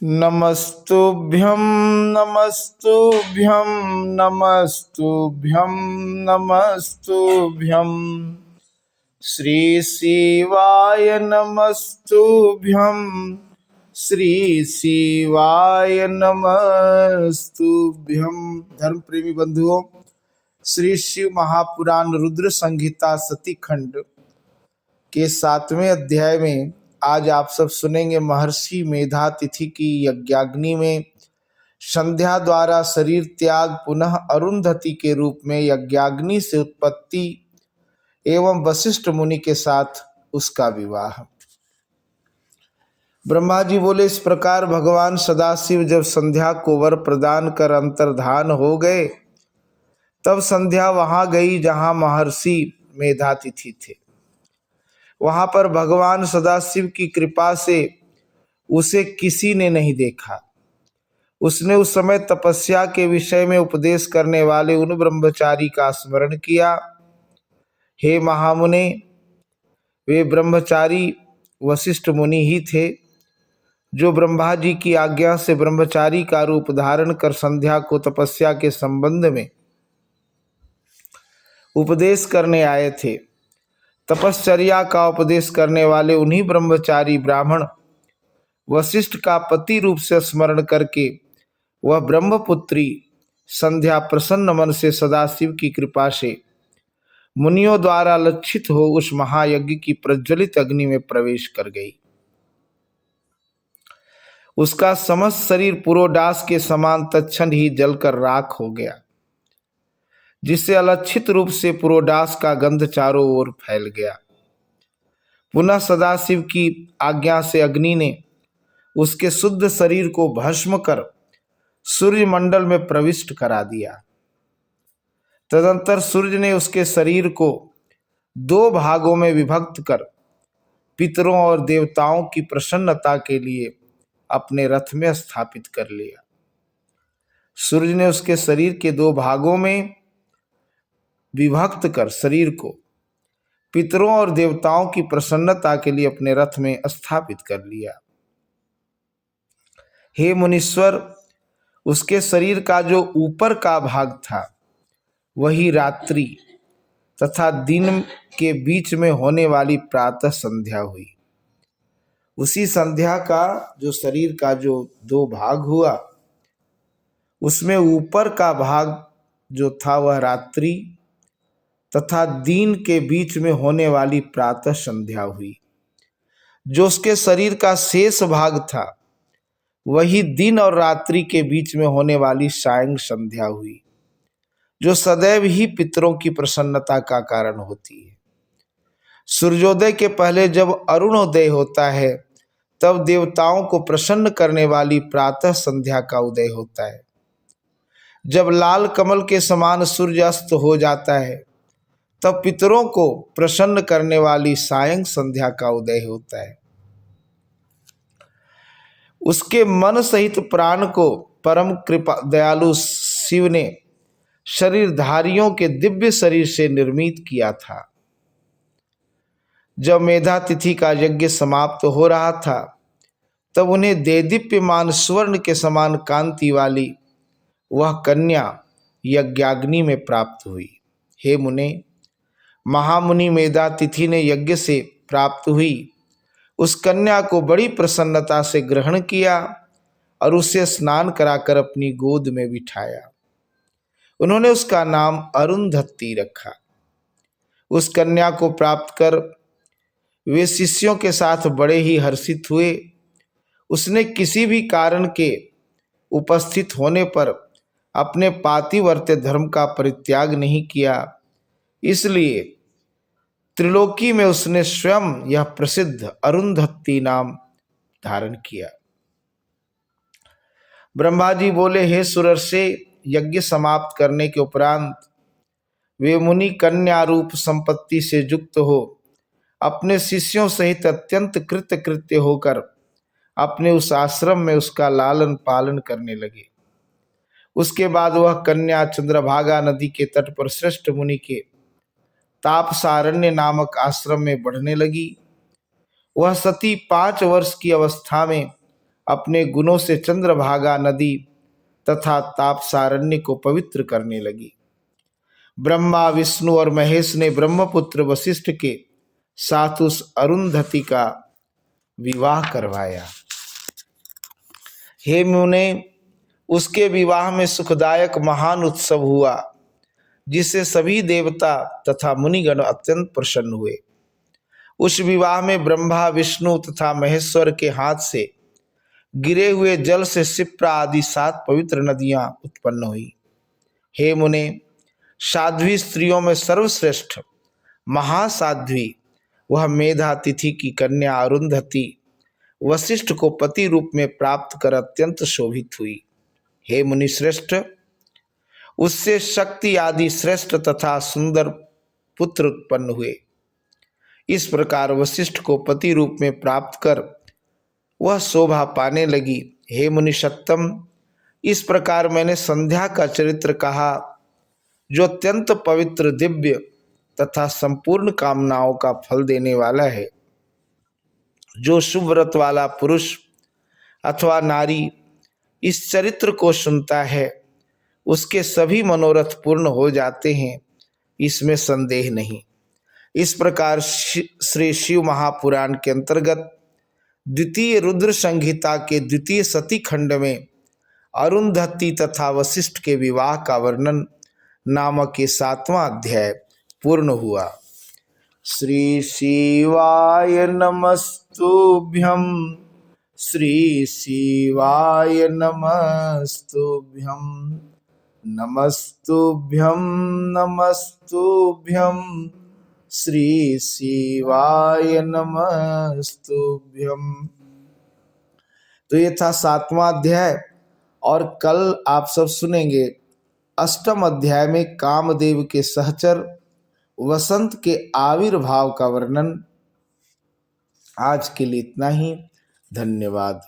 नमस्तुभ्यं नमस्तुभ्यं नमस्तुभ्यं नमस्तुभ्यं श्री शिवाय नमस्तुभ्यं श्री शिवाय नमस्तुभ्यं। धर्म प्रेमी बंधुओं, श्री शिव महापुराण रुद्र संहिता सती खंड के 7वें अध्याय में आज आप सब सुनेंगे महर्षि मेधातिथि की यज्ञाग्नि में संध्या द्वारा शरीर त्याग पुनः अरुंधति के रूप में यज्ञाग्नि से उत्पत्ति एवं वशिष्ठ मुनि के साथ उसका विवाह। ब्रह्मा जी बोले, इस प्रकार भगवान सदाशिव जब संध्या को वर प्रदान कर अंतर्धान हो गए तब संध्या वहां गई जहां महर्षि मेधातिथि थे। वहां पर भगवान सदाशिव की कृपा से उसे किसी ने नहीं देखा। उसने उस समय तपस्या के विषय में उपदेश करने वाले उन ब्रह्मचारी का स्मरण किया। हे महामुने, वे ब्रह्मचारी वशिष्ठ मुनि ही थे जो ब्रह्मा जी की आज्ञा से ब्रह्मचारी का रूप धारण कर संध्या को तपस्या के संबंध में उपदेश करने आए थे। तपश्चर्या का उपदेश करने वाले उन्हीं ब्रह्मचारी ब्राह्मण वशिष्ठ का पति रूप से स्मरण करके वह ब्रह्मपुत्री संध्या प्रसन्न मन से सदाशिव की कृपा से मुनियों द्वारा लक्षित हो उस महायज्ञ की प्रज्वलित अग्नि में प्रवेश कर गई। उसका समस्त शरीर पुरोडास के समान तत्क्षण ही जलकर राख हो गया, जिससे अलक्षित रूप से पुरोडास का गंध चारों ओर फैल गया। पुनः सदाशिव की आज्ञा से अग्नि ने उसके शुद्ध शरीर को भस्म कर सूर्य मंडल में प्रविष्ट करा दिया। तदंतर सूर्य ने उसके शरीर को 2 भागों में विभक्त कर पितरों और देवताओं की प्रसन्नता के लिए अपने रथ में स्थापित कर लिया। सूर्य ने उसके शरीर के 2 भागों में विभक्त कर शरीर को पितरों और देवताओं की प्रसन्नता के लिए अपने रथ में स्थापित कर लिया। हे मुनीश्वर, उसके शरीर का जो ऊपर का भाग था वही रात्रि तथा दिन के बीच में होने वाली प्रातः संध्या हुई। उसी संध्या का जो शरीर का जो 2 भाग हुआ, उसमें ऊपर का भाग जो था वह रात्रि तथा दिन के बीच में होने वाली प्रातः संध्या हुई। जो उसके शरीर का शेष भाग था वही दिन और रात्रि के बीच में होने वाली सायं संध्या हुई, जो सदैव ही पितरों की प्रसन्नता का कारण होती है। सूर्योदय के पहले जब अरुणोदय होता है तब देवताओं को प्रसन्न करने वाली प्रातः संध्या का उदय होता है। जब लाल कमल के समान सूर्य अस्त हो जाता है तब पितरों को प्रसन्न करने वाली सायं संध्या का उदय होता है। उसके मन सहित प्राण को परम कृपा दयालु शिव ने शरीरधारियों के दिव्य शरीर से निर्मित किया था। जब मेधातिथि का यज्ञ समाप्त हो रहा था तब उन्हें देदीप्यमान स्वर्ण के समान कांति वाली वह कन्या यज्ञाग्नि में प्राप्त हुई। हे मुने, महामुनि मेधातिथि ने यज्ञ से प्राप्त हुई उस कन्या को बड़ी प्रसन्नता से ग्रहण किया और उसे स्नान कराकर अपनी गोद में बिठाया। उन्होंने उसका नाम अरुंधति रखा। उस कन्या को प्राप्त कर वे शिष्यों के साथ बड़े ही हर्षित हुए। उसने किसी भी कारण के उपस्थित होने पर अपने पातिव्रत्य धर्म का परित्याग नहीं किया, इसलिए त्रिलोकी में उसने स्वयं यह प्रसिद्ध अरुंधति नाम धारण किया। ब्रह्मा जी बोले, हे सुरर्षे, यज्ञ समाप्त करने के उपरांत वे मुनि कन्या रूप संपत्ति से युक्त हो अपने शिष्यों सहित अत्यंत कृतकृत्य होकर अपने उस आश्रम में उसका लालन पालन करने लगे। उसके बाद वह कन्या चंद्रभागा नदी के तट पर श्रेष्ठ मुनि के तापसारण्य नामक आश्रम में बढ़ने लगी। वह सती 5 वर्ष की अवस्था में अपने गुणों से चंद्रभागा नदी तथा तापसारण्य को पवित्र करने लगी। ब्रह्मा, विष्णु और महेश ने ब्रह्मपुत्र वशिष्ठ के साथ उस अरुंधति का विवाह करवाया। हे मुने, उसके विवाह में सुखदायक महान उत्सव हुआ, जिससे सभी देवता तथा मुनिगण अत्यंत प्रसन्न हुए। उस विवाह में ब्रह्मा, विष्णु तथा महेश्वर के हाथ से गिरे हुए जल से शिप्रा आदि 7 पवित्र नदियां उत्पन्न हुई। हे मुने, साध्वी स्त्रियों में सर्वश्रेष्ठ महासाध्वी वह मेधा तिथि की कन्या अरुंधति वशिष्ठ को पति रूप में प्राप्त कर अत्यंत शोभित हुई। हे मुनि श्रेष्ठ, उससे शक्ति आदि श्रेष्ठ तथा सुंदर पुत्र उत्पन्न हुए। इस प्रकार वशिष्ठ को पति रूप में प्राप्त कर वह शोभा पाने लगी। हे मुनि सत्तम, इस प्रकार मैंने संध्या का चरित्र कहा, जो अत्यंत पवित्र, दिव्य तथा संपूर्ण कामनाओं का फल देने वाला है। जो शुभ व्रत वाला पुरुष अथवा नारी इस चरित्र को सुनता है, उसके सभी मनोरथ पूर्ण हो जाते हैं, इसमें संदेह नहीं। इस प्रकार श्री शिव महापुराण के अंतर्गत द्वितीय रुद्र संहिता के द्वितीय सती खंड में अरुंधति तथा वशिष्ठ के विवाह का वर्णन नामक ये 7वां अध्याय पूर्ण हुआ। श्री शिवाय नमस्तुभ्यं, श्री शिवाय नमस्तुभ्यं, नमस्तुभ्यं नमस्तुभ्यं, श्री शिवाय नमस्तुभ्यं। तो ये था 7वां अध्याय, और कल आप सब सुनेंगे 8वें अध्याय में कामदेव के सहचर वसंत के आविर्भाव का वर्णन। आज के लिए इतना ही। धन्यवाद।